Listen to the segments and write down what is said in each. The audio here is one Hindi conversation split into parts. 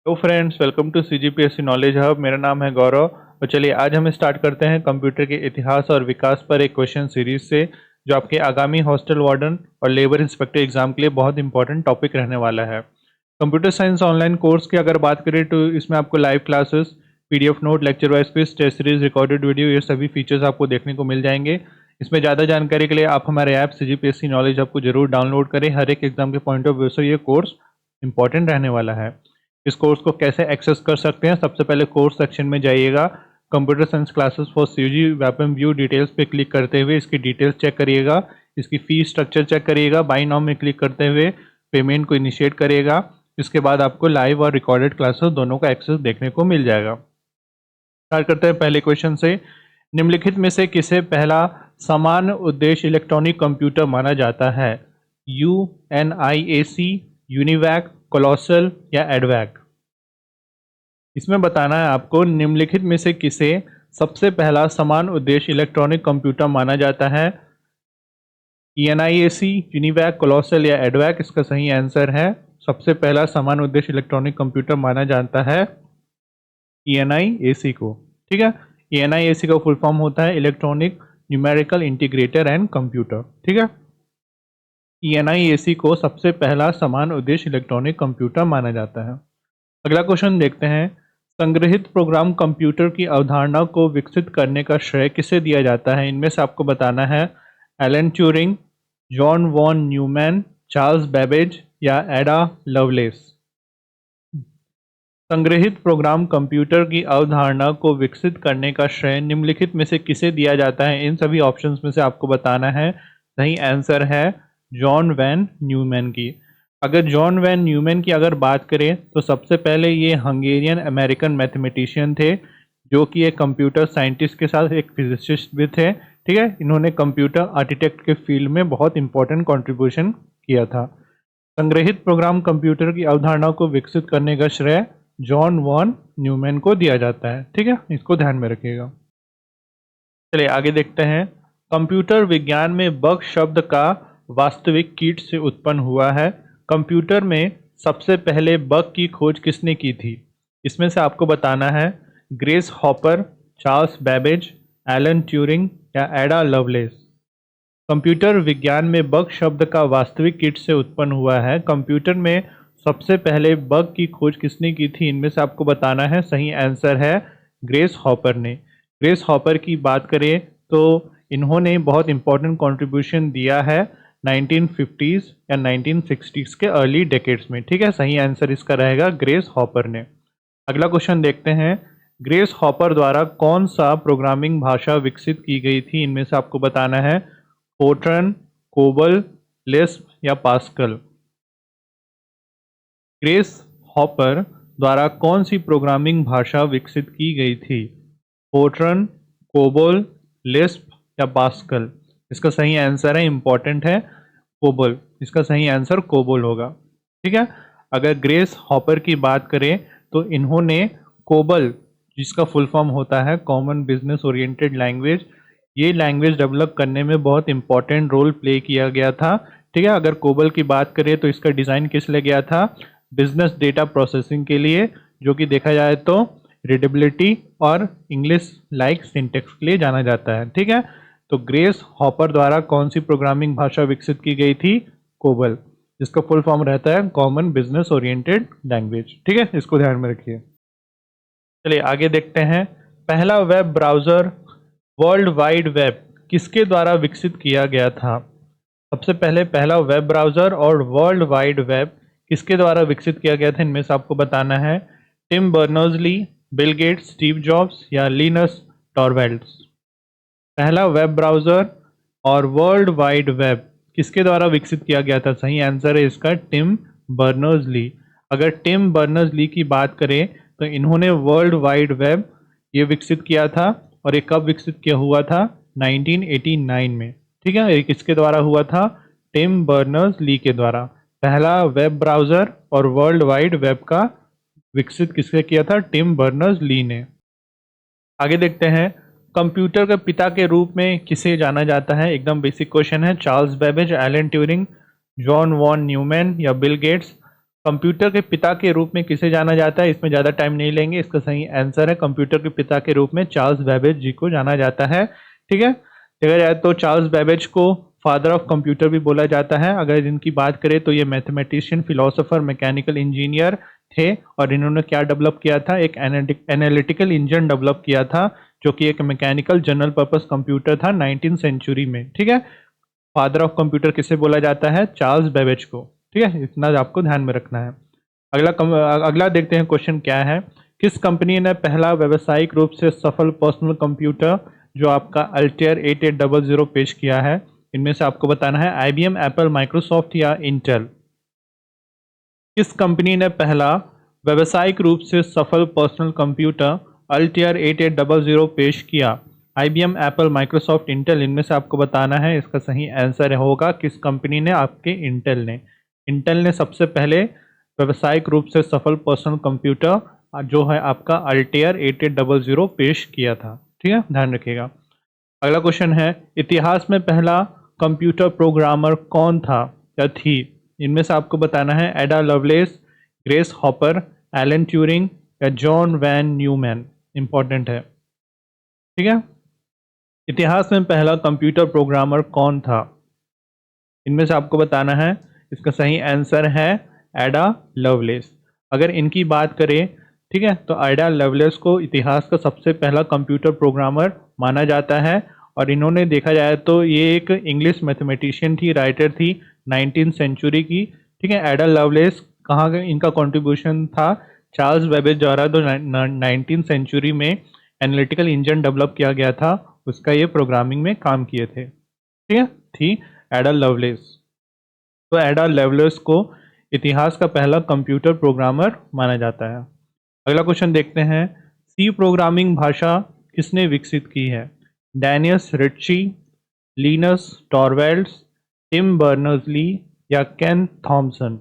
Hello friends, welcome to CGPSC knowledge hub. मेरा नाम है गौरव और चलिए आज हम स्टार्ट करते हैं कंप्यूटर के इतिहास और विकास पर एक क्वेश्चन सीरीज से, जो आपके आगामी हॉस्टल वार्डन और लेबर इंस्पेक्टर एग्जाम के लिए बहुत इंपॉर्टेंट टॉपिक रहने वाला है। कंप्यूटर साइंस ऑनलाइन कोर्स की अगर बात करें तो इसमें आपको live classes, PDF note, lecture wise quiz, test series, recorded video, ये सभी फीचर्स आपको देखने को मिल जाएंगे। इसमें ज़्यादा जानकारी के लिए आप हमारे ऐप सीजीपीएससी नॉलेज हब को जरूर डाउनलोड करें। हर एक एग्जाम के पॉइंट ऑफ व्यू से ये कोर्स इंपॉर्टेंट रहने वाला है। इस कोर्स को कैसे एक्सेस कर सकते हैं? सबसे पहले कोर्स सेक्शन में जाइएगा, computer science classes for CG weapon view details पे क्लिक करते हुए इसकी डिटेल्स चेक करिएगा, इसकी फीस स्ट्रक्चर चेक करिएगा, बाई नाउ में क्लिक करते हुए पेमेंट को इनिशिएट करिएगा। इसके बाद आपको लाइव और रिकॉर्डेड क्लासेस दोनों का एक्सेस देखने को मिल जाएगा। स्टार्ट करते हैं पहले क्वेश्चन से। निम्नलिखित में से किसे पहला समान उद्देश्य इलेक्ट्रॉनिक कंप्यूटर माना जाता है? UNIAC, यूनिवैक, कोलोसल या एडवैक? इसमें बताना है आपको निम्नलिखित में से किसे सबसे पहला समान उद्देश्य इलेक्ट्रॉनिक कंप्यूटर माना जाता है? ENIAC, यूनिवैक, कोलोसल या एडवैक? इसका सही आंसर है सबसे पहला समान उद्देश्य इलेक्ट्रॉनिक कंप्यूटर माना जाता है ENIAC को। ठीक है, ENIAC का फुल फॉर्म होता है electronic numerical integrator and computer. ठीक है, ENIAC को सबसे पहला समान उद्देश्य इलेक्ट्रॉनिक कंप्यूटर माना जाता है। अगला क्वेश्चन देखते हैं। संग्रहित प्रोग्राम कंप्यूटर की अवधारणा को विकसित करने का श्रेय किसे दिया जाता है? इनमें से आपको बताना है Alan Turing, John von Neumann, Charles Babbage या एडा लवलेस। संग्रहित प्रोग्राम कंप्यूटर की अवधारणा को विकसित करने का श्रेय निम्नलिखित में से किसे दिया जाता है? इन सभी ऑप्शंस में से आपको बताना है। सही आंसर है जॉन वैन न्यूमैन की। अगर जॉन वैन न्यूमैन की अगर बात करें तो सबसे पहले ये हंगेरियन अमेरिकन मैथमेटिशियन थे, जो कि एक कंप्यूटर साइंटिस्ट के साथ एक फिजिसिस्ट भी थे। ठीक है, इन्होंने कंप्यूटर आर्किटेक्ट के फील्ड में बहुत इंपॉर्टेंट कंट्रीब्यूशन किया था। संग्रहित प्रोग्राम कंप्यूटर की अवधारणा को विकसित करने का श्रेय जॉन वॉन न्यूमैन को दिया जाता है। ठीक है, इसको ध्यान में रखिएगा। चलिए आगे देखते हैं। कंप्यूटर विज्ञान में बग शब्द का वास्तविक कीट से उत्पन्न हुआ है। कंप्यूटर में सबसे पहले बग की खोज किसने की थी? इसमें से आपको बताना है grace hopper, Charles Babbage, Alan Turing या एडा लवलेस। कंप्यूटर विज्ञान में बग शब्द का वास्तविक कीट से उत्पन्न हुआ है। कंप्यूटर में सबसे पहले बग की खोज किसने की थी? इनमें से आपको बताना है। सही आंसर है ग्रेस हॉपर ने। ग्रेस हॉपर की बात करें तो इन्होंने बहुत इंपॉर्टेंट कंट्रीब्यूशन दिया है 1950s या 1960s के अर्ली डेकेड्स में। ठीक है, सही आंसर इसका रहेगा ग्रेस हॉपर ने। अगला क्वेश्चन देखते हैं। ग्रेस हॉपर द्वारा कौन सा प्रोग्रामिंग भाषा विकसित की गई थी? इनमें से आपको बताना है फोर्ट्रन, कोबल, लिस्प या पास्कल। ग्रेस हॉपर द्वारा कौन सी प्रोग्रामिंग भाषा विकसित की गई थी? फोर्ट्रन, कोबल, लिस्प या पास्कल? इसका सही आंसर है, इंपॉर्टेंट है, कोबल। इसका सही आंसर कोबल होगा। ठीक है, अगर ग्रेस हॉपर की बात करें तो इन्होंने कोबल, जिसका फुल फॉर्म होता है कॉमन बिजनेस ओरिएंटेड लैंग्वेज, ये लैंग्वेज डेवलप करने में बहुत इंपॉर्टेंट रोल प्ले किया गया था। ठीक है, अगर कोबल की बात करें तो इसका डिज़ाइन किस लिए गया था? बिजनेस डेटा प्रोसेसिंग के लिए, जो कि देखा जाए तो रीडेबिलिटी और इंग्लिश लाइक सिंटेक्स के लिए जाना जाता है। ठीक है, तो ग्रेस हॉपर द्वारा कौन सी प्रोग्रामिंग भाषा विकसित की गई थी? कोबल, जिसका फुल फॉर्म रहता है कॉमन बिजनेस ओरिएंटेड लैंग्वेज। ठीक है, इसको ध्यान में रखिए। चलिए आगे देखते हैं। पहला web browser world wide web किसके द्वारा विकसित किया गया था? सबसे पहले पहला वेब ब्राउज़र और वर्ल्ड वाइड वेब किसके द्वारा विकसित किया गया था? इनमें से आपको बताना है Tim Berners Lee, Bill Gates, Steve Jobs या लिनस टॉरवेल्ड्स। पहला वेब ब्राउज़र और वर्ल्ड वाइड वेब किसके द्वारा विकसित किया गया था? सही आंसर है इसका टिम बर्नर्स-ली। अगर टिम बर्नर्स-ली की बात करें तो इन्होंने वर्ल्ड वाइड वेब ये विकसित किया था, और ये कब विकसित किया हुआ था? 1989 में। ठीक है, ये किसके द्वारा हुआ था? टिम बर्नर्स-ली के द्वारा। पहला वेब ब्राउज़र और वर्ल्ड वाइड वेब का विकसित किसने किया था? टिम बर्नर्स-ली ने। आगे देखते हैं। कंप्यूटर के पिता के रूप में किसे जाना जाता है? एकदम बेसिक क्वेश्चन है। Charles Babbage, Alan Turing, John von Neumann या बिल गेट्स? कंप्यूटर के पिता के रूप में किसे जाना जाता है? इसमें ज़्यादा टाइम नहीं लेंगे, इसका सही आंसर है कंप्यूटर के पिता के रूप में चार्ल्स बेबेज जी को जाना जाता है। ठीक है, देखा जाए तो चार्ल्स बेबेज को फादर ऑफ कंप्यूटर भी बोला जाता है। अगर इनकी बात करें तो ये मैथमेटिशियन, फिलोसोफर, मैकेनिकल इंजीनियर थे और इन्होंने क्या डेवलप किया था? एक एनालिटिकल इंजन डेवलप किया था जो कि एक मैकेनिकल जनरल पर्पस कंप्यूटर था 19th सेंचुरी में। ठीक है, फादर ऑफ कंप्यूटर किसे बोला जाता है? चार्ल्स बेबेज को। ठीक है, इतना आपको ध्यान में रखना है। अगला देखते हैं क्वेश्चन क्या है। किस कंपनी ने पहला व्यावसायिक रूप से सफल पर्सनल कंप्यूटर जो आपका अल्टेयर 8800 पेश किया है? इनमें से आपको बताना है आईबीएम, एप्पल, माइक्रोसॉफ्ट या इंटेल। किस कंपनी ने पहला व्यावसायिक रूप से सफल पर्सनल कंप्यूटर अल्टेयर 8800 पेश किया? IBM, Apple, Microsoft, Intel. इनमें से आपको बताना है, इसका सही आंसर होगा किस कंपनी ने? आपके इंटेल ने। इंटेल ने सबसे पहले व्यावसायिक रूप से सफल पर्सनल कंप्यूटर जो है आपका अल्टेयर 8800 पेश किया था। ठीक है, ध्यान रखिएगा। अगला क्वेश्चन है, इतिहास में पहला कंप्यूटर प्रोग्रामर कौन था या थी? इनमें से आपको बताना है एडा loveless, grace hopper, Alan Turing या जॉन वैन न्यूमैन। इंपॉर्टेंट है। ठीक है, इतिहास में पहला कंप्यूटर प्रोग्रामर कौन था? इनमें से आपको बताना है, इसका सही आंसर है एडा लवलेस। अगर इनकी बात करें, ठीक है, तो एडा लवलेस को इतिहास का सबसे पहला कंप्यूटर प्रोग्रामर माना जाता है और इन्होंने देखा जाए तो ये एक इंग्लिश मैथमेटिशियन थी, राइटर थी 19th सेंचुरी की। ठीक है, एडा लवलेस कहाँ इनका कंट्रीब्यूशन था? चार्ल्स बेबेज द्वारा जो 19th सेंचुरी में एनालिटिकल इंजन डेवलप किया गया था उसका ये प्रोग्रामिंग में काम किए थे। ठीक है, थी एडा लवलेस। तो एडा लवलेस को इतिहास का पहला कंप्यूटर प्रोग्रामर माना जाता है। अगला क्वेश्चन देखते हैं, सी प्रोग्रामिंग भाषा किसने विकसित की है? डैनियस रिच्ची, लिनस टॉरवेल्ड्स, टिम बर्नर्स-ली या केन थॉमसन।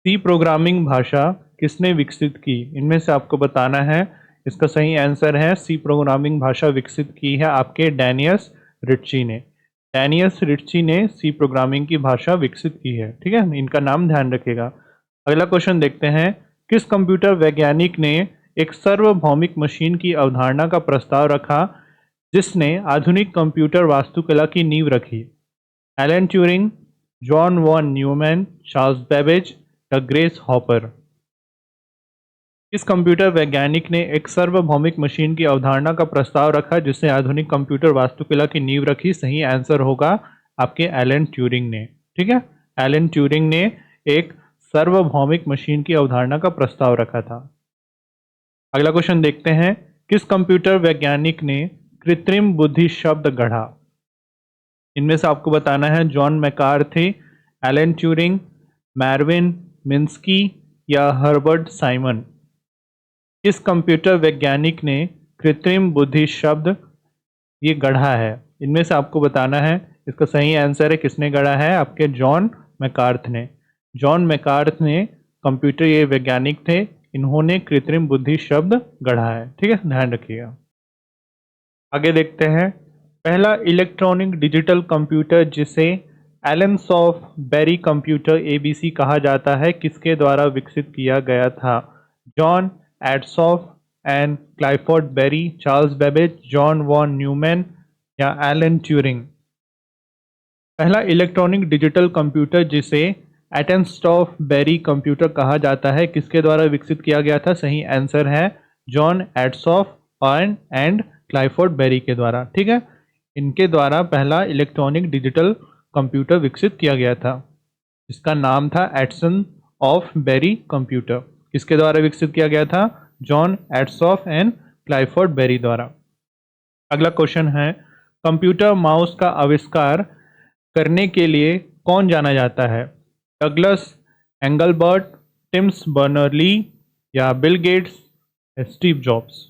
सी प्रोग्रामिंग भाषा किसने विकसित की? इनमें से आपको बताना है, इसका सही आंसर है सी प्रोग्रामिंग भाषा विकसित की है आपके डैनियस रिच्ची ने। डैनियस रिच्ची ने सी प्रोग्रामिंग की भाषा विकसित की है। ठीक है, इनका नाम ध्यान रखिएगा। अगला क्वेश्चन देखते हैं, किस कंप्यूटर वैज्ञानिक ने एक सार्वभौमिक मशीन की अवधारणा का प्रस्ताव रखा जिसने आधुनिक कंप्यूटर वास्तुकला की नींव रखी? Alan Turing, John von Neumann, Charles Babbage या ग्रेस हॉपर। इस कंप्यूटर वैज्ञानिक ने एक सार्वभौमिक मशीन की अवधारणा का प्रस्ताव रखा जिसने आधुनिक कंप्यूटर वास्तुकला की नींव रखी? सही आंसर होगा आपके एलन ट्यूरिंग ने। ठीक है, एलन ट्यूरिंग ने एक सार्वभौमिक मशीन की अवधारणा का प्रस्ताव रखा था। अगला क्वेश्चन देखते हैं, किस कंप्यूटर वैज्ञानिक ने कृत्रिम बुद्धि शब्द गढ़ा? इनमें से आपको बताना है, John McCarthy, Alan Turing, Marvin Minsky या हर्बर्ट साइमन। किस कंप्यूटर वैज्ञानिक ने कृत्रिम बुद्धि शब्द ये गढ़ा है? इनमें से आपको बताना है, इसका सही आंसर है किसने गढ़ा है? आपके जॉन मैकार्थ ने। जॉन मैकार्थ ने कंप्यूटर, ये वैज्ञानिक थे, इन्होंने कृत्रिम बुद्धि शब्द गढ़ा है। ठीक है, ध्यान रखिएगा। आगे देखते हैं, पहला इलेक्ट्रॉनिक डिजिटल कंप्यूटर जिसे एलेम्स ऑफ बेरी कंप्यूटर एबीसी कहा जाता है किसके द्वारा विकसित किया गया था? John Atanasoff and Clifford Berry, Charles Babbage, John von Neumann या एलन ट्यूरिंग। पहला इलेक्ट्रॉनिक डिजिटल कंप्यूटर जिसे एटमस्टॉफ बेरी कंप्यूटर कहा जाता है किसके द्वारा विकसित किया गया था? सही आंसर है John Atanasoff and Clifford berry के द्वारा। ठीक है, इनके द्वारा पहला इलेक्ट्रॉनिक डिजिटल कंप्यूटर विकसित किया गया था। इसका नाम था एटसन ऑफ बेरी कंप्यूटर। किसके द्वारा विकसित किया गया था? John Atanasoff and Clifford berry द्वारा। अगला क्वेश्चन है, कंप्यूटर माउस का आविष्कार करने के लिए कौन जाना जाता है? डगलस एंगलबर्ट, टिम्स बर्नर्स-ली या Bill Gates, Steve jobs.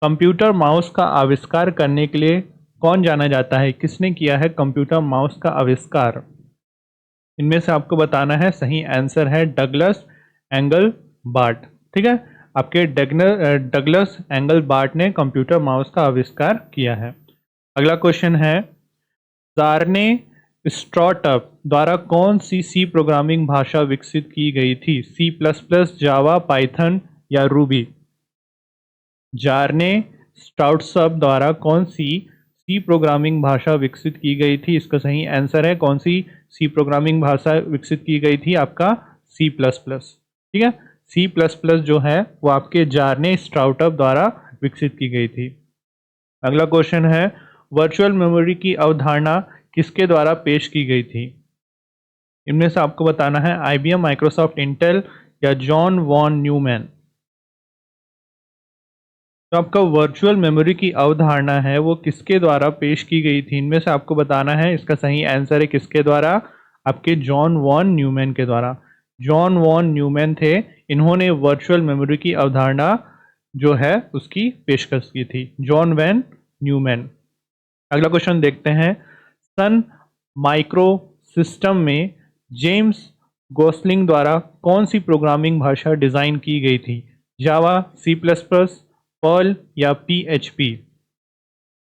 Computer mouse का आविष्कार करने के लिए कौन जाना जाता है? किसने किया है कंप्यूटर माउस का आविष्कार? इनमें से आपको बताना है, सही आंसर है डगलस एंगलबार्ट। ठीक है, आपके डगलस एंगलबार्ट ने कंप्यूटर माउस का आविष्कार किया है। अगला क्वेश्चन है, जार ने स्टार्टअप द्वारा कौन सी प्रोग्रामिंग भाषा विकसित की गई थी? सी प्लस प्लस, जावा, पाइथन या रूबी? जार ने स्टार्टअप द्वारा कौन सी प्रोग्रामिंग भाषा विकसित की गई थी? इसका सही आंसर है कौन सी प्रोग्रामिंग भाषा विकसित की गई थी? आपका सी प्लस प्लस। ठीक है, सी प्लस प्लस जो है वो आपके जार ने स्टार्टअप द्वारा विकसित की गई थी। अगला क्वेश्चन है, वर्चुअल मेमोरी की अवधारणा किसके द्वारा पेश की गई थी? इनमें से आपको बताना है आईबीएम, माइक्रोसॉफ्ट, इंटेल या जॉन वॉन न्यूमैन। तो आपका वर्चुअल मेमोरी की अवधारणा है वो किसके द्वारा पेश की गई थी? इनमें से आपको बताना है, इसका सही आंसर है किसके द्वारा? आपके जॉन वॉन न्यूमैन के द्वारा। जॉन वॉन न्यूमैन थे, इन्होंने वर्चुअल मेमोरी की अवधारणा जो है उसकी पेशकश की थी, जॉन वैन न्यूमैन। अगला क्वेश्चन देखते हैं, सन माइक्रो सिस्टम में जेम्स गोसलिंग द्वारा कौन सी प्रोग्रामिंग भाषा डिज़ाइन की गई थी? जावा, सी प्लस प्लस, पर्ल या पीएचपी?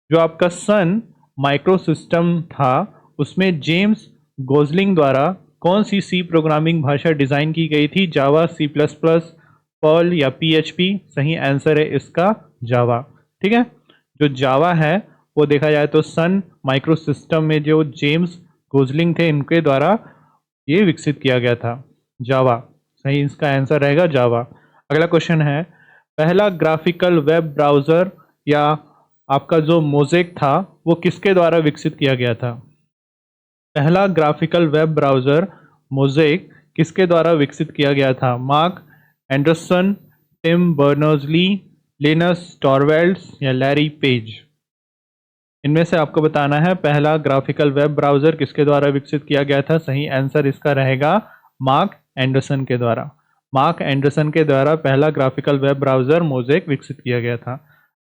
जो आपका सन माइक्रो सिस्टम था उसमें जेम्स गोसलिंग द्वारा कौन सी प्रोग्रामिंग भाषा डिज़ाइन की गई थी? जावा, सी प्लस प्लस, पर्ल या पीएचपी? सही आंसर है इसका जावा। ठीक है, जो जावा है वो देखा जाए तो सन माइक्रो सिस्टम में जो जेम्स गोसलिंग थे इनके द्वारा ये विकसित किया गया था, जावा। सही इसका आंसर रहेगा जावा। अगला क्वेश्चन है, पहला ग्राफिकल वेब ब्राउज़र या आपका जो मोज़ेक था वो किसके द्वारा विकसित किया गया था? पहला ग्राफिकल वेब ब्राउज़र मोज़ेक किसके द्वारा विकसित किया गया था? Mark Andreessen, Tim Berners Lee, Linus Torvalds या लैरी पेज? इनमें से आपको बताना है पहला ग्राफिकल वेब ब्राउज़र किसके द्वारा विकसित किया गया था? सही आंसर इसका रहेगा मार्क एंडरसन के द्वारा। मार्क एंडरसन के द्वारा पहला ग्राफिकल वेब ब्राउज़र मोज़ेक विकसित किया गया था।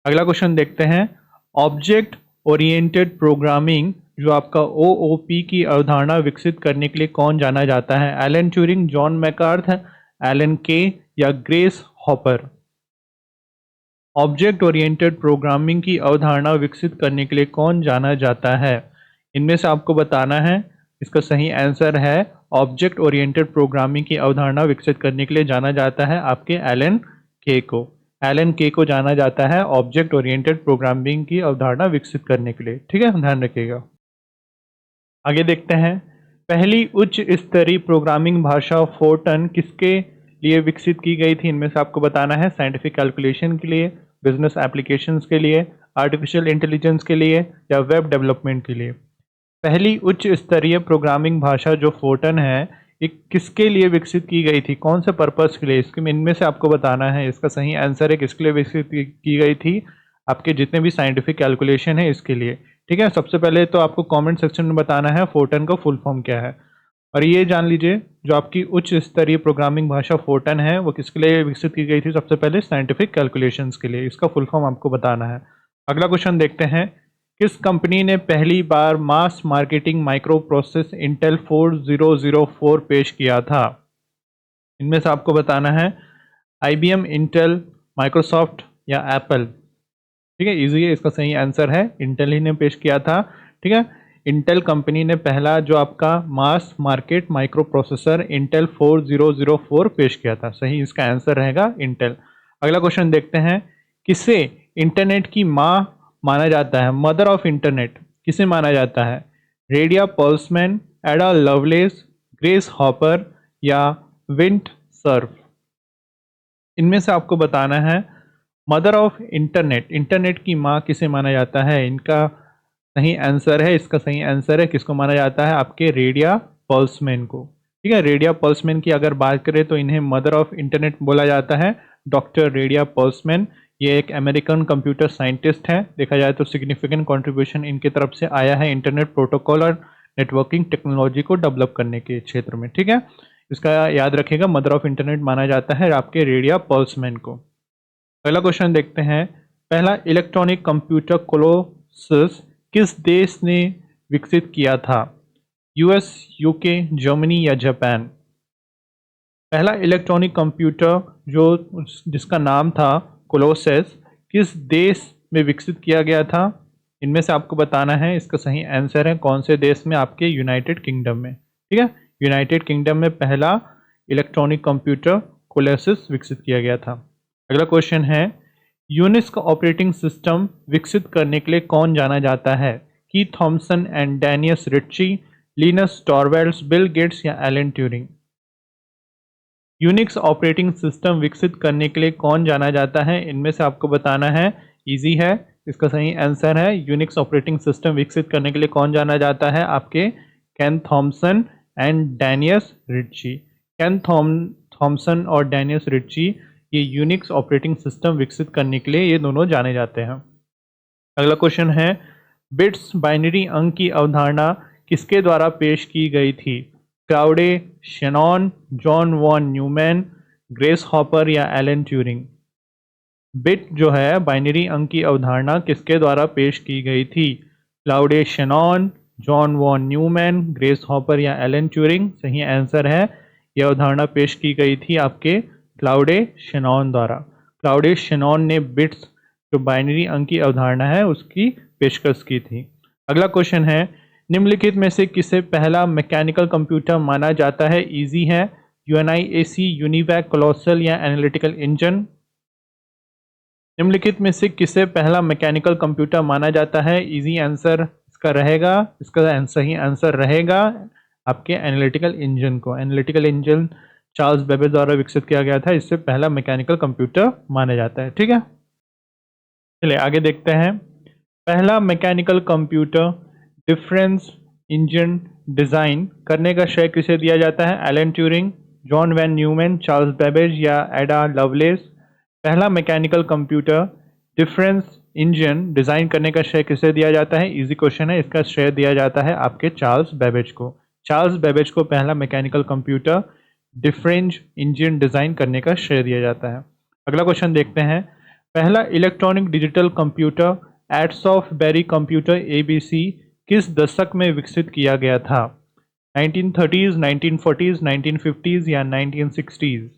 अगला क्वेश्चन देखते हैं, ऑब्जेक्ट ओरिएंटेड प्रोग्रामिंग जो आपका ओओपी की अवधारणा विकसित करने के लिए कौन जाना जाता है? एलन ट्यूरिंग, जॉन मैकार्थ, एलन के या Grace hopper? Object oriented programming की अवधारणा विकसित करने के लिए कौन जाना जाता है? इनमें से आपको बताना है, इसका सही आंसर है ऑब्जेक्ट ओरिएंटेड प्रोग्रामिंग की अवधारणा विकसित करने के लिए जाना जाता है आपके एलन के को। एलन के को जाना जाता है ऑब्जेक्ट ओरिएंटेड प्रोग्रामिंग की अवधारणा विकसित करने के लिए। ठीक है, ध्यान रखिएगा। आगे देखते हैं, पहली उच्च स्तरीय प्रोग्रामिंग भाषा फोर्टन किसके लिए विकसित की गई थी? इनमें से आपको बताना है साइंटिफिक कैलकुलेशन के लिए, बिजनेस एप्लीकेशंस के लिए, आर्टिफिशियल इंटेलिजेंस के लिए या वेब डेवलपमेंट के लिए? पहली उच्च स्तरीय प्रोग्रामिंग भाषा जो फोर्टन है ये किसके लिए विकसित की गई थी? कौन से पर्पस के लिए? इसके इनमें से आपको बताना है, इसका सही आंसर है किसके लिए विकसित की गई थी? आपके जितने भी साइंटिफिक कैलकुलेशन है इसके लिए। ठीक है, सबसे पहले तो आपको कमेंट सेक्शन में बताना है फोर्टन का फुल फॉर्म क्या है। और ये जान लीजिए, जो आपकी उच्च स्तरीय प्रोग्रामिंग भाषा फोर्टन है वो किसके लिए विकसित की गई थी? सबसे पहले साइंटिफिक कैलकुलेशंस के लिए। इसका फुल फॉर्म आपको बताना है। अगला क्वेश्चन देखते हैं, किस कंपनी ने पहली बार मास मार्केटिंग माइक्रो प्रोसेस इंटेल 4004 पेश किया था? इनमें से आपको बताना है आईबीएम, इंटेल, माइक्रोसॉफ्ट या एप्पल? ठीक है, इजी है, इसका सही आंसर है इंटेल ही ने पेश किया था। ठीक है, इंटेल कंपनी ने पहला जो आपका mass market micro processor Intel 4004 पेश किया था। सही इसका आंसर रहेगा इंटेल। अगला क्वेश्चन देखते हैं, किसे इंटरनेट की माँ माना जाता है? मदर ऑफ इंटरनेट किसे माना जाता है? रेडिया पर्ल्समैन, एडा लवलेस, ग्रेस हॉपर या विंट सर्फ? इनमें से आपको बताना है मदर ऑफ इंटरनेट, इंटरनेट की माँ किसे माना जाता है? इनका सही आंसर है, इसका सही आंसर है किसको माना जाता है? आपके रेडिया पर्ल्समैन को। ठीक है, रेडिया पर्ल्समैन की अगर बात करें तो इन्हें मदर ऑफ इंटरनेट बोला जाता है, डॉक्टर रेडिया पर्ल्समैन। ये एक अमेरिकन कंप्यूटर साइंटिस्ट हैं। देखा जाए तो सिग्निफिकेंट कंट्रीब्यूशन इनकी तरफ से आया है इंटरनेट प्रोटोकॉल और नेटवर्किंग टेक्नोलॉजी को डेवलप करने के क्षेत्र में। ठीक है, इसका याद रखिएगा, मदर ऑफ इंटरनेट माना जाता है आपके रेडिया पर्ल्समैन को। अगला क्वेश्चन देखते हैं, पहला इलेक्ट्रॉनिक कंप्यूटर कोलोसस किस देश ने विकसित किया था? यूएस, यूके, जर्मनी या जापान? पहला इलेक्ट्रॉनिक कंप्यूटर जो जिसका नाम था कोलोसस किस देश में विकसित किया गया था? इनमें से आपको बताना है। इसका सही आंसर है कौन से देश में, आपके यूनाइटेड किंगडम में। ठीक है, यूनाइटेड किंगडम में पहला इलेक्ट्रॉनिक कंप्यूटर कोलेसिस विकसित किया गया था। अगला क्वेश्चन है, यूनिक्स का ऑपरेटिंग सिस्टम विकसित करने के लिए कौन जाना जाता है? की Thompson and Dennis Ritchie, Linus Torvalds, Bill Gates या Alan Turing? Unix operating system विकसित करने के लिए कौन जाना जाता है? इनमें से आपको बताना है। इजी है, इसका सही आंसर है यूनिक्स ऑपरेटिंग सिस्टम विकसित करने के लिए कौन जाना जाता है? आपके केन Thompson and Dennis रिच्ची। Cane Thompson और डैनियस रिच्ची ये यूनिक्स ऑपरेटिंग सिस्टम विकसित करने के लिए ये दोनों जाने जाते हैं। अगला क्वेश्चन है, बिट्स बाइनरी अंक की अवधारणा किसके द्वारा पेश की गई थी? Claude, Shannon, John von Neumann, Grace Hopper या एलन ट्यूरिंग? बिट जो है बाइनरी अंक की अवधारणा किसके द्वारा पेश की गई थी? Claude Shannon, John von Neumann, Grace Hopper या एलन ट्यूरिंग? सही आंसर है, यह अवधारणा पेश की गई थी आपके क्लाउडे शेनॉन द्वारा। क्लाउडे शेनॉन ने बिट्स जो बाइनरी अंक की अवधारणा है उसकी पेशकश की थी। अगला क्वेश्चन है, निम्नलिखित में से किसे पहला मैकेनिकल कंप्यूटर माना जाता है? इजी है, यूएनआईएसी, यूनिवैक, कोलोसल या एनालिटिकल इंजन? निम्नलिखित में से किसे पहला मैकेनिकल कंप्यूटर माना जाता है? इजी आंसर इसका रहेगा, इसका सही आंसर रहेगा आपके एनालिटिकल इंजन को। एनालिटिकल इंजन चार्ल्स बेबेज द्वारा विकसित किया गया था, इससे पहला मैकेनिकल कंप्यूटर माना जाता है। ठीक है, चलिए आगे देखते हैं। पहला mechanical computer difference engine design करने का श्रेय किसे दिया जाता है? Alan Turing, John von Neumann, Charles Babbage या एडा लवलेस? पहला mechanical computer difference engine design करने का श्रेय किसे दिया जाता है? इजी क्वेश्चन है, इसका श्रेय दिया जाता है आपके चार्ल्स बेबेज को। चार्ल्स बेबेज को पहला mechanical computer difference engine design करने का श्रेय दिया जाता है। अगला क्वेश्चन देखते हैं। पहला electronic digital computer Atanasoff Berry computer ABC किस दशक में विकसित किया गया था? 1930s, 1940s, 1950s या 1960s?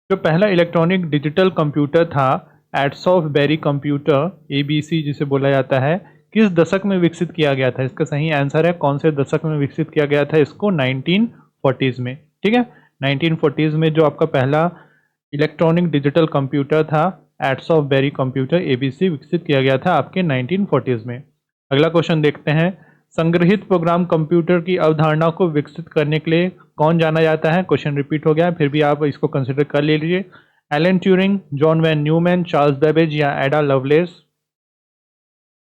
जो पहला इलेक्ट्रॉनिक डिजिटल कंप्यूटर था एड्सॉफ बेरी कंप्यूटर एबीसी जिसे बोला जाता है, किस दशक में विकसित किया गया था? इसका सही आंसर है कौन से दशक में विकसित किया गया था इसको? 1940s में। ठीक है, 1940s में जो आपका पहला इलेक्ट्रॉनिक डिजिटल कंप्यूटर था एड्सॉफ बेरी कंप्यूटर एबीसी विकसित किया गया था आपके 1940s में। अगला क्वेश्चन देखते हैं। संग्रहित प्रोग्राम कंप्यूटर की अवधारणा को विकसित करने के लिए कौन जाना जाता है? क्वेश्चन रिपीट हो गया, फिर भी आप इसको कंसिडर कर ले लीजिए। Alan Turing, John von Neumann, Charles Babbage या एडा लवलेस?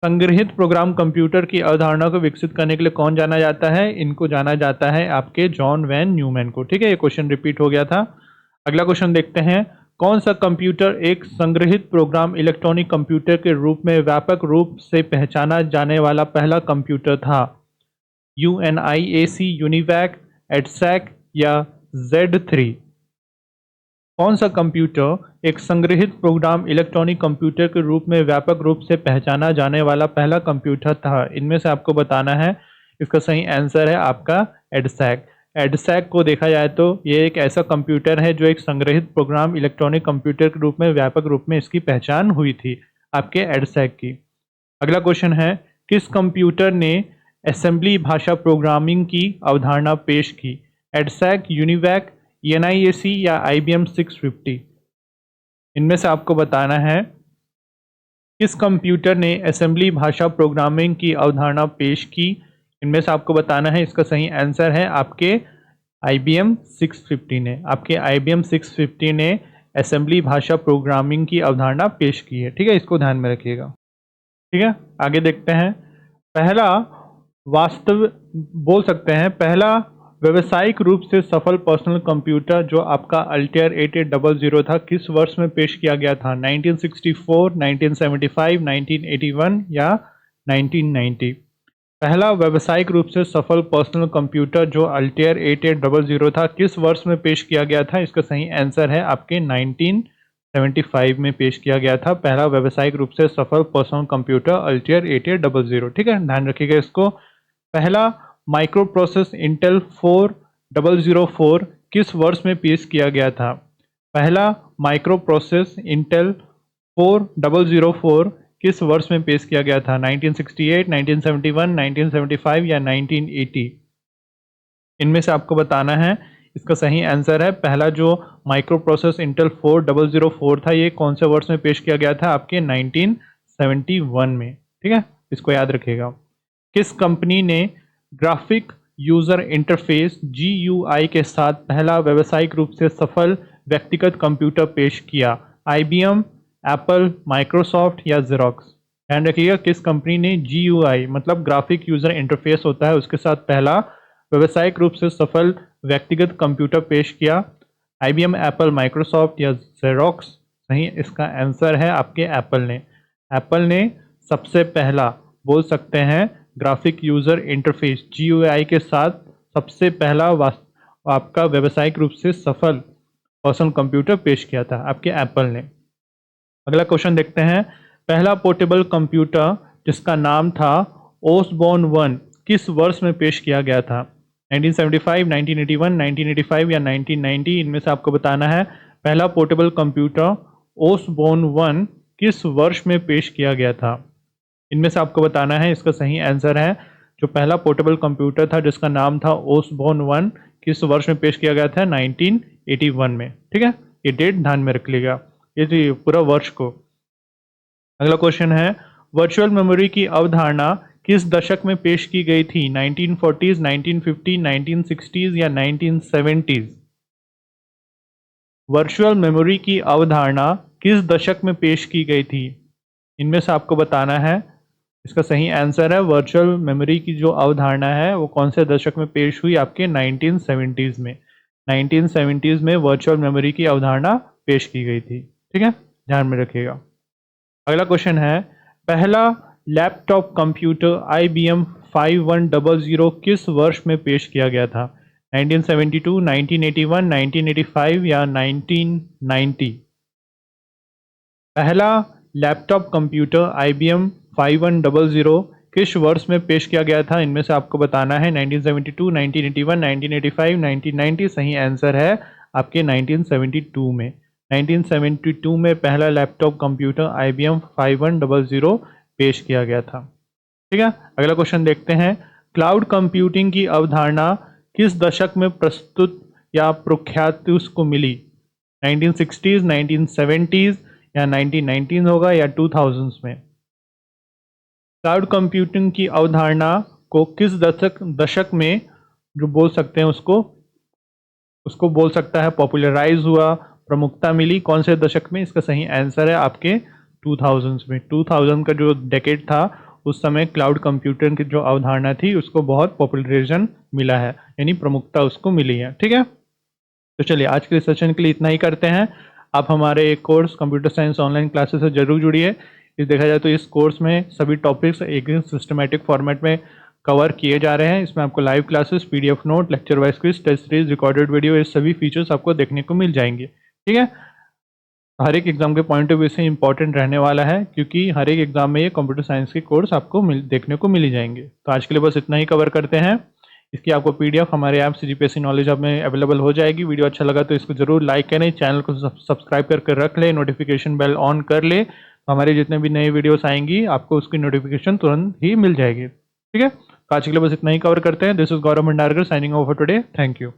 संग्रहित प्रोग्राम कंप्यूटर की अवधारणा को विकसित करने के लिए कौन जाना जाता है? इनको जाना जाता है आपके जॉन वैन न्यूमैन को। ठीक है, ये क्वेश्चन रिपीट हो गया था। अगला क्वेश्चन देखते हैं। कौन सा कंप्यूटर एक संग्रहित प्रोग्राम इलेक्ट्रॉनिक कंप्यूटर के रूप में व्यापक रूप से पहचाना जाने वाला पहला कंप्यूटर था? यूएनआईएसी, यूनिवैक, एडसैक या Z3? कौन सा कंप्यूटर एक संग्रहित प्रोग्राम इलेक्ट्रॉनिक कंप्यूटर के रूप में व्यापक रूप से पहचाना जाने वाला पहला कंप्यूटर था? इनमें से आपको बताना है। इसका सही आंसर है आपका एडसैक। एडसैक को देखा जाए तो ये एक ऐसा कंप्यूटर है जो एक संग्रहित प्रोग्राम इलेक्ट्रॉनिक कंप्यूटर के रूप में व्यापक रूप में इसकी पहचान हुई थी आपके एडसैक की। अगला क्वेश्चन है, किस कंप्यूटर ने असेंबली भाषा प्रोग्रामिंग की अवधारणा पेश की? एडसैक, यूनिवैक, एनआईएसी या IBM 650? इनमें से आपको बताना है किस कंप्यूटर ने असेंबली भाषा प्रोग्रामिंग की अवधारणा पेश की। इनमें से आपको बताना है, इसका सही आंसर है आपके IBM 650 ने। आपके IBM 650 ने असेंबली भाषा प्रोग्रामिंग की अवधारणा पेश की है। ठीक है, इसको ध्यान में रखिएगा। ठीक है, आगे देखते हैं। पहला वास्तव बोल सकते हैं पहला व्यावसायिक रूप से सफल पर्सनल कंप्यूटर जो आपका अल्टेयर 8800 था किस वर्ष में पेश किया गया था? 1964, 1975, 1981 या 1990? पहला व्यावसायिक रूप से सफल पर्सनल कंप्यूटर जो अल्टेयर 8800 था किस वर्ष में पेश किया गया था? इसका सही आंसर है आपके 1975 में पेश किया गया था पहला व्यावसायिक रूप से सफल पर्सनल कंप्यूटर अल्टेयर 8800। ठीक है, ध्यान रखिएगा इसको। पहला माइक्रो प्रोसेस इंटेल 4004 किस वर्ष में पेश किया गया था? पहला माइक्रो प्रोसेस इंटेल 4004 किस वर्ष में पेश किया गया था? 1968, 1971, 1975 या 1980? इनमें से आपको बताना है। इसका सही आंसर है पहला जो माइक्रो प्रोसेस इंटेल 4004 था, ये कौन से वर्ष में पेश किया गया था? आपके 1971 में। ठीक है, इसको याद रखिएगा। किस कंपनी ने ग्राफिक यूजर इंटरफेस GUI के साथ पहला व्यावसायिक रूप से सफल व्यक्तिगत कंप्यूटर पेश किया? IBM, एप्पल, माइक्रोसॉफ्ट या जेरोक्स? ध्यान रखिएगा, किस कंपनी ने GUI मतलब ग्राफिक यूजर इंटरफेस होता है उसके साथ पहला व्यावसायिक रूप से सफल व्यक्तिगत कंप्यूटर पेश किया? IBM, एप्पल, माइक्रोसॉफ्ट या जेरोक्स? सही इसका आंसर है आपके एप्पल ने सबसे पहला बोल सकते हैं ग्राफिक यूजर इंटरफेस GUI के साथ सबसे पहला आपका व्यावसायिक रूप से सफल पर्सनल कंप्यूटर पेश किया था आपके एप्पल ने। अगला क्वेश्चन देखते हैं। पहला पोर्टेबल कंप्यूटर जिसका नाम था ओसबॉर्न 1 किस वर्ष में पेश किया गया था? 1975, 1981, 1985 या 1990? इनमें से आपको बताना है पहला पोर्टेबल कंप्यूटर ओसबॉर्न 1 किस वर्ष में पेश किया गया था? इनमें से आपको बताना है। इसका सही आंसर है जो पहला पोर्टेबल कंप्यूटर था जिसका नाम था ओसबॉर्न 1 किस वर्ष में पेश किया गया था? 1981 में। ठीक है, ये डेट ध्यान में रख लीजिएगा, ये पूरा वर्ष को। अगला क्वेश्चन है वर्चुअल मेमोरी की अवधारणा किस दशक में पेश की गई थी? 1940s, 1950, 1960s या 1970s? वर्चुअल मेमोरी की अवधारणा किस दशक में पेश की गई थी? इनमें से आपको बताना है। इसका सही आंसर है वर्चुअल मेमोरी की जो अवधारणा है वो कौन से दशक में पेश हुई? आपके 1970s में। 1970s में वर्चुअल मेमोरी की अवधारणा पेश की गई थी। ठीक है, ध्यान में रखिएगा। अगला क्वेश्चन है पहला लैपटॉप कंप्यूटर IBM 5100 किस वर्ष में पेश किया गया था? 1972, 1981, 1985 या 1990? पहला लैपटॉप कंप्यूटर IBM 5100 किस वर्ष में पेश किया गया था? इनमें से आपको बताना है 1972, 1981, 1985, 1990? सही आंसर है आपके 1972 में। 1972 में पहला लैपटॉप कंप्यूटर IBM 5100 पेश किया गया था। ठीक है, अगला क्वेश्चन देखते हैं। क्लाउड कंप्यूटिंग की अवधारणा किस दशक में प्रस्तुत या प्रख्याति उसको मिली? 1960s, 1970s या 1990s होगा या 2000s में? क्लाउड कंप्यूटिंग की अवधारणा को किस दशक में जो बोल सकते हैं उसको बोल सकता है पॉपुलराइज हुआ, प्रमुखता मिली, कौन से दशक में? इसका सही आंसर है आपके 2000s में। 2000 का जो डेकेड था उस समय क्लाउड कंप्यूटिंग की जो अवधारणा थी उसको बहुत पॉपुलराइजेशन मिला है, यानी प्रमुखता उसको मिली है। ठीक है, तो चलिए आज के सेशन के लिए इतना ही करते हैं। आप हमारे course computer science online classes से जरूर जुड़िए। इस देखा जाए तो इस कोर्स में सभी टॉपिक्स एक सिस्टमेटिक फॉर्मेट में कवर किए जा रहे हैं। इसमें आपको live classes, PDF note, lecture wise quiz, test series, recorded video, ये सभी फीचर्स आपको देखने को मिल जाएंगे। ठीक है, हर एक एग्जाम के पॉइंट ऑफ व्यू से इंपॉर्टेंट रहने वाला है क्योंकि हर एक एग्जाम में ये कंप्यूटर साइंस के कोर्स आपको देखने को मिल ही जाएंगे। तो आज के लिए बस इतना ही कवर करते हैं। इसकी आपको PDF हमारे ऐप CGPSC नॉलेज हब में अवेलेबल हो जाएगी। वीडियो अच्छा लगा तो इसको जरूर लाइक करें, चैनल को सब्सक्राइब करके रख ले, नोटिफिकेशन बेल ऑन कर ले, तो हमारे जितने भी नए वीडियोस आएंगी आपको उसकी नोटिफिकेशन तुरंत ही मिल जाएगी। ठीक है, तो आज के लिए बस इतना ही कवर करते हैं। This is Gaurav Bhandarkar signing off for today. Thank you.